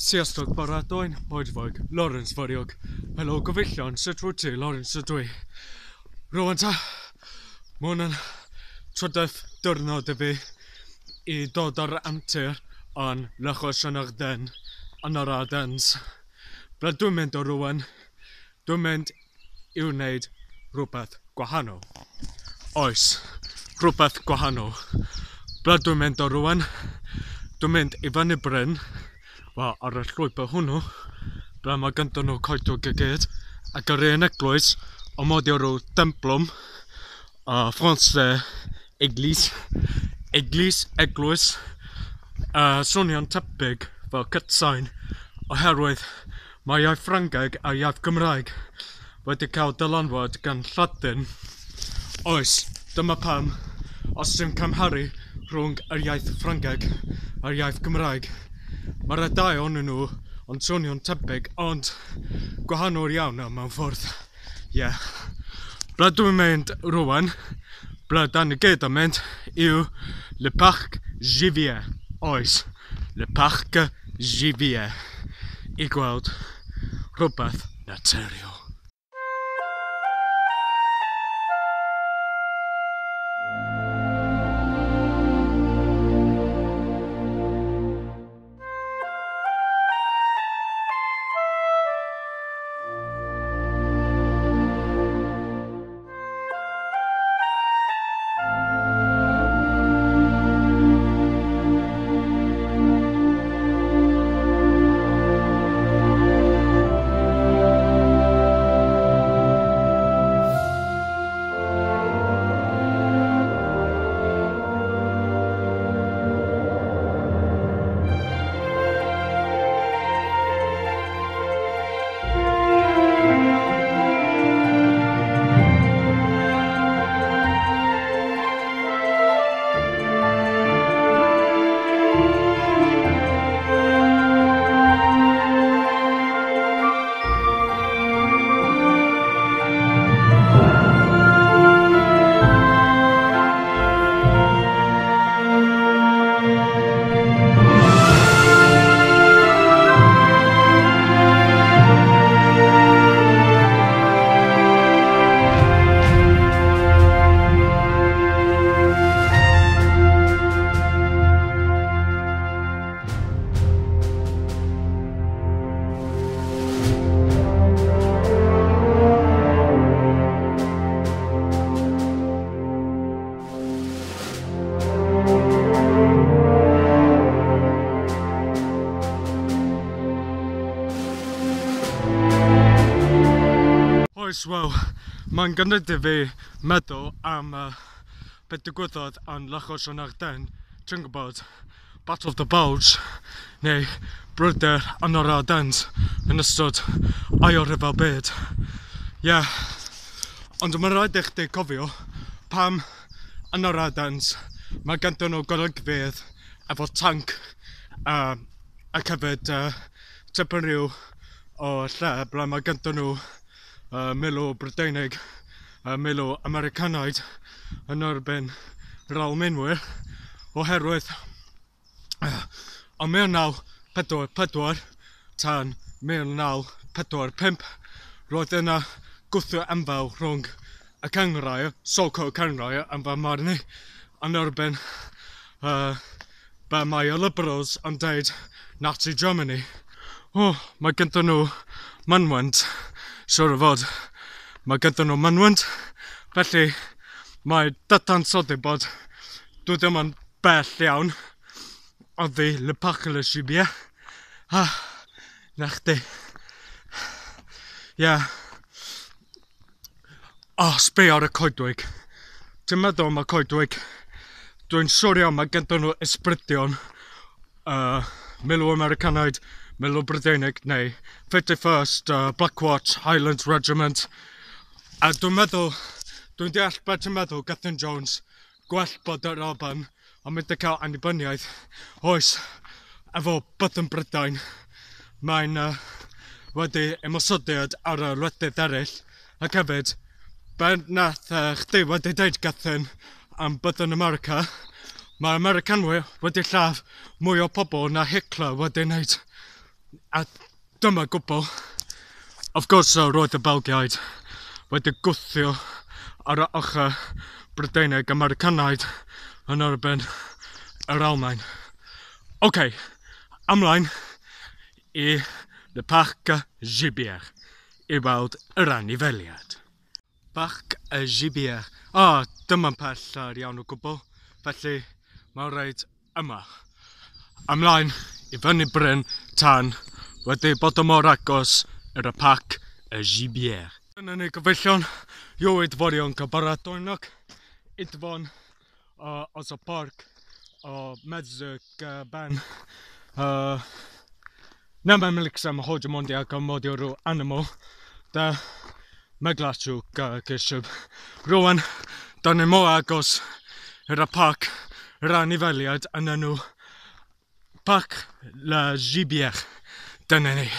Siastog baradwy'n, oedfog, Lawrence foriog. Helo gyfeillion, sut rwy ti, Lawrence ydw i. Rwan ta, mae hwnna'n trydydd diwrnod i fi i dod ar antur yn Coed Ardennes, yn yr Ardennes. Ble dwi'n mynd o rwan, dwi'n mynd i wneud rhywbeth gwahanol. Oes, rhywbeth gwahanol. Ble dwi'n mynd o rwan, dwi'n mynd i fyny Bryn, wel, ar y llwybr hwnnw, ble mae gyda nhw coedwig i gyd, ac yr un eglwys, o mod i rhyw templwm, Francais, eglwys, swnio'n tebyg fel cytsain, oherwydd mae iaith Ffrangeg a iaith Gymraeg wedi cael dylanwad gan Lladin. Oes, dyma pam, os yw'n cymharu rhwng yr iaith Ffrangeg a'r iaith Gymraeg, mae'r dau ohonyn nhw yn swnio'n tebyg, ond gwahanol iawn mewn ffordd. Ie. Ble dwi'n mynd rwan, ble da ni gyd yn mynd, yw le Parc Gibier. Oes, le Parc Gibier. I gweld rhywbeth naturiol. Wel, mae'n gynnydd i fi meddwl am beth digwyddodd yn Coed Ardennes. Ti'n gwybod, Battle of the Bulge, neu brwydr yn yr Ardennes yn ystod ail rhyfel byd. Ie, ond mae'n rhaid i chdi cofio pam yn yr Ardennes mae gyda nhw golygfydd efo tanc ac hefyd tipyn rhyw o lle ble mae gyda nhw milw Brydeinig, milw Americanaidd yn erbyn Almaenwyr, oherwydd o 1944 tan 1945 roedd yna gwthio enfawr rhwng y cynghrair, so-called cynghrair yn fy marn i, yn erbyn be mae y liberals yn deud Nazi Germany. Mae gyda nhw mynwent, siwr o fod, mae gyda nhw mynwent, felly mae dydansoddi bod dwi ddim yn bell iawn oddi le Parc Gibier. Na chdi. Ie. Sbio ar y coedwig. Ti'n meddwl am y coedwig? Dwi'n siwr iawn mae gyda nhw ysbrydion milw Americanaidd, milw Brydeinig, neu 51st Black Watch Highlands Regiment. A dwi'n deall beth ti'n meddwl, Gethin Jones, gwell bod yr Alban yn mynd i cael annibyniaeth. Oes, efo byth yn Brydain, mae'n wedi ymosodiad ar y wledydd eraill, ac hefyd, be nath chdi wedi deud, Gethin, am byth yn America, mae Americanwyr wedi lladd mwy o pobl na Hitler wedi wneud. A dyma gwbl. Of course, roedd y Belgiaid wedi gwthio ar y ochr Brydeinig Americanaidd yn erbyn yr Almaen. OK, ymlaen i le Parc Gibier i weld yr anifeiliad. Parc Gibier. Dyma'n pell iawn o gwbl, felly mae'n rhaid yma. Ymlaen i fyny bryn tan wedi bod y mor agos i'r Parc Gibier. Dyna ni gyfellion, ywyd forion cybaradwynog, idfon os y parc o medzyg ben. Na mae'n milicsa mae hodge mondi ac am modio rw animal, da meglasw gysib. Rwan, da ni mor agos i'r parc, yr anifeiliad yn enw Parc la Gibier. Dyna ni.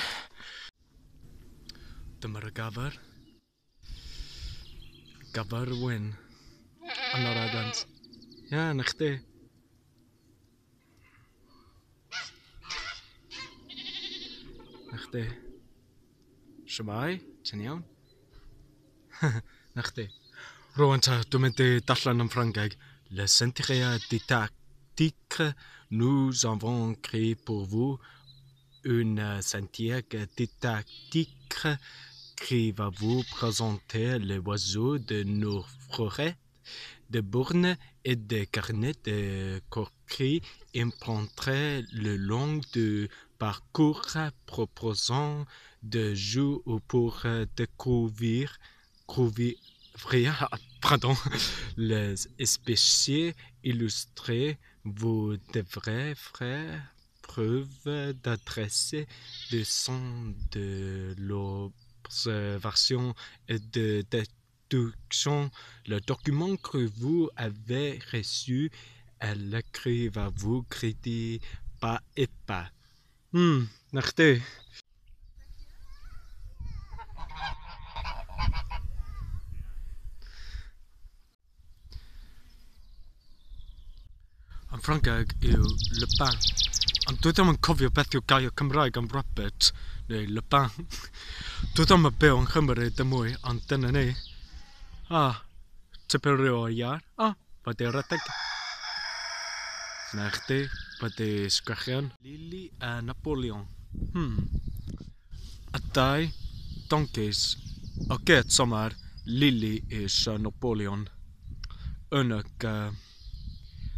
Dyma'r gyfer. Gyfer wyn. Yn yr Ardennes. Ie, na chdi. Na chdi. Shwmai, ti'n iawn? Na chdi. Rwan ta, dwi'n mynd i darllen yn Ffrangeg. Le sentier didactique, nous avons créé pour vous une sentier didactique qui va vous présenter les oiseaux de nos forêts, de bornes et de carnets de coquilles implantés le long du parcours proposant de jeux pour découvrir les espèces illustrées. Vous devrez faire preuve d'adresse, de sens de l'observation et de déduction. Le document que vous avez reçu, elle écrit à vous crédit pas et pas. Na chdi. Yn Ffrangeg yw le pain. Ond dwi ddim yn cofio beth yw gair Cymraeg am rabbit, neu le pain. Dwi ddim yn byw yn Chymru dim mwy, ond dyna ni. Tipyn o iar. Fyddi rhedeg. Na chdi, fyddi sgrechian. Lili a Napoleon. A dau donkeys. O get somar, Lili is Napoleon. Unig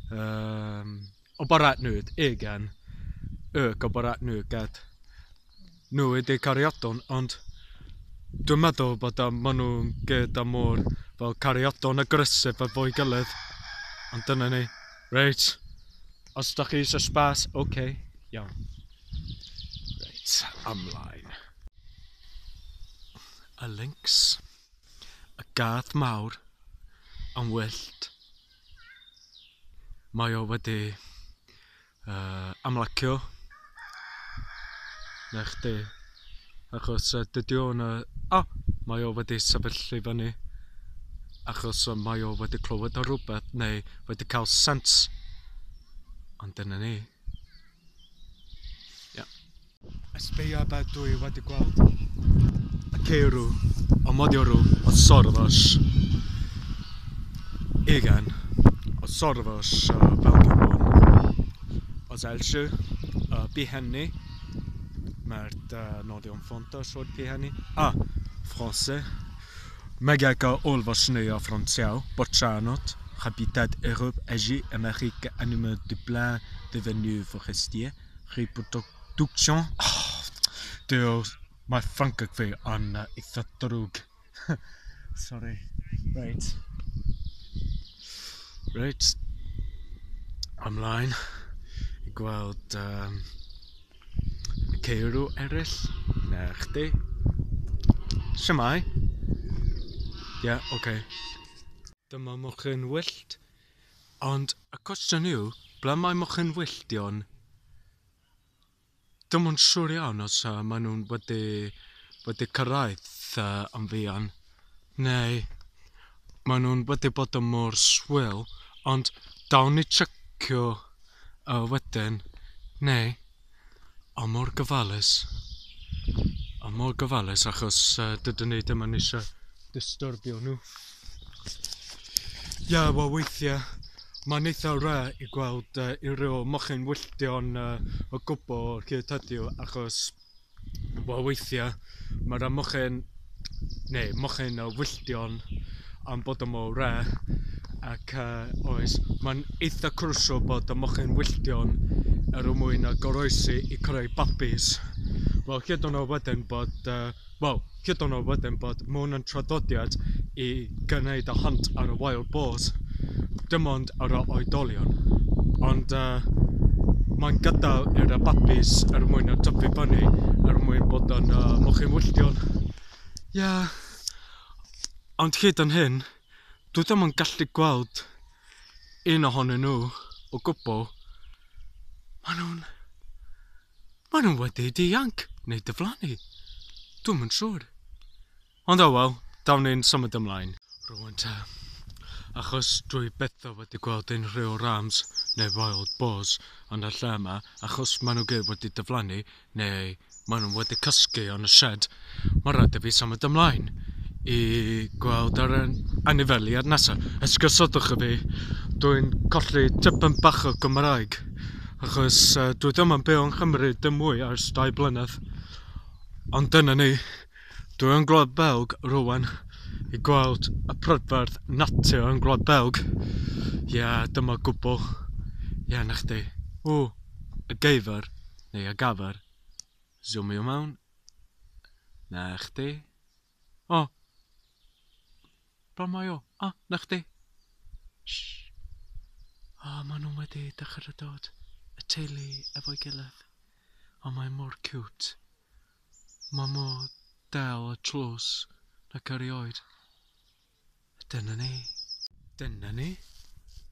o barat nŵd, egan, o barat nŵd gad. Nhw wedi cariadon, ond dwi'n meddwl bod maen nhw'n gyda mor fel cariadon aggressif efo'i gilydd. Ond dyna ni. Reit. Os da chi eisiau spas, OK, iawn. Reit, ymlaen. Y lynx, y gath mawr, yn wyllt. Mae o wedi amlacio. Na chdi. Achos dydi o'n... mae o wedi sefyll i fyny. Achos mae o wedi clywed o rhywbeth neu wedi cael sens. Ond dyna ni. Ysbeio beth dwi wedi gweld. Y ceirw, o modiorw, o sorfos. Egan. O sorfos Belgian. O zelsiw, bihenni. Mae'r nodion fontos o'r bihenni. Français. Megag o olfos neu o Franciaw, Botchanot, Habitat Europe, Asie, Amérique, animaux de blaen, devenu forestier, reproduction. Mae Ffranceg fi yn eitha drwg. Sorry. Reit. Ymlaen i gweld ceirw eraill. Na chdi. Shwmai. OK. Dyma mochyn wyllt. Ond y cwestiwn yw, ble mae mochyn wylltion? Dim ond siŵr iawn os maen nhw'n wedi cyrraedd yn fuan. Neu maen nhw'n wedi bod yn mor swil, ond dawn ni tsecio wedyn. Neu a mor gofalus. A mor gofalus achos dydyn ni ddim yn eisiau disturbio nhw. Ie, wel weithiau mae'n eitha rare I gweld unrhyw mochyn wylltion o gwbl o'r cyd heddiw achos wel weithiau mae'r mochyn o wylltion am bod o mor rare ac oes mae'n eitha crucial bod y mochyn wylltion mwyn goroesi I creu babis. Wel, hyd o'n wedyn bod mae hwn yn traddodiad I gwneud y hunt ar y wild boars, dim ond ar y oedolion. Ond mae'n gadael i'r babis mwyn tyfu fyny mwyn bod yn mochyn wylltion. Ie, ond hyd yn hyn, dwi ddim yn gallu gweld un ohonyn nhw o gwbl. Maen nhw wedi dianc neu diflannu. Dwi'm yn siŵr. Ond wel, dawn ni'n symud ymlaen. Rwan te. Achos dwi byth wedi gweld unrhyw rams neu wild boars yn y lle yma, achos maen nhw gyd wedi diflannu neu maen nhw wedi cysgu yn y shed. Mae rhaid I fi symud ymlaen I gweld yr anifeiliad nesaf. Esgusodwch I fi, dwi'n colli tipyn bach o Gymraeg. Achos dwi ddim yn byw yn Chymru dim mwy ers 2 blynedd. Ond dyna ni, dwi yn Gwlad Belg rwan I gweld y prydferth natur yn Gwlad Belg. Ie, dyma gwbl. Ie, na chdi. Y geifr, neu y gyfer. Zoomio mewn. Na chdi. Bron mae o. Na chdi. Maen nhw wedi dechrau dod. Y teulu efo'i gilydd. Mae mor cute. Mae mor del y tlws ac erioed. Dyna ni.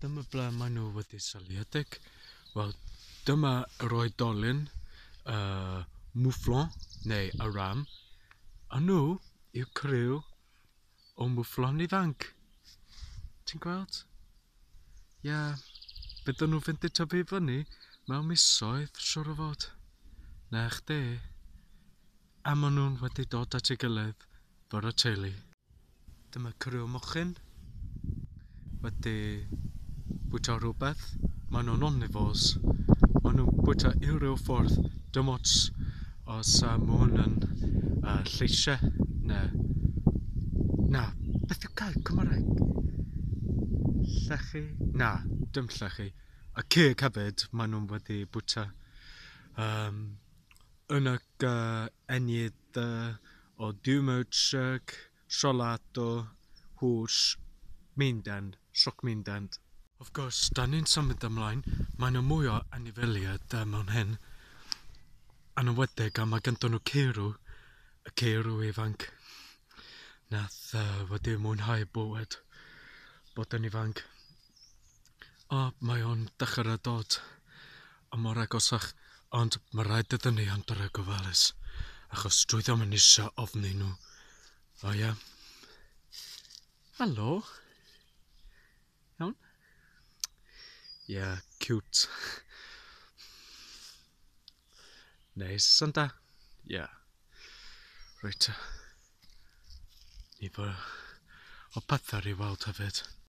Dyma ble maen nhw wedi seliedig. Wel, dyma yr oedolyn mouflon neu y rhan. A nhw yw'r criw o mouflon ifanc. Ti'n gweld? Ie, bydden nhw'n fynd I tyfu fyny mewn misoedd, siwr o fod. Na chdi. A maen nhw'n wedi dod at ei gilydd for y teulu. Dyma criw mochyn. Wedi bwyta rhywbeth. Maen nhw'n omnivores. Maen nhw'n bwyta unrhyw ffordd. Dim ots os mae hwn yn lleisiau. Na, beth yw gael Cymraeg? Llechi? Na, dim llechi. Y ceg hefyd, maen nhw'n wedi bwyta. Yn y enid o diwmwtsig, siolato, hwrs, sioc mindend. Of course, da ni'n symud ymlaen, mae'n mwy o anifeiliad mewn hyn. Yn ymwedig am mae gynton nhw ceirw, y ceirw ifanc. Nath wedi mwynhau bywyd bod yn ifanc. Mae o'n dechrau dod mor agosach, ond mae rhaid iddyn ni ond yr gofalus, achos dwi ddim yn eisiau ofni nhw. Ie. Helo. Iawn? Ie, cute. Neis, ynda? Ie. Reit. Nifer o pethau I weld hefyd.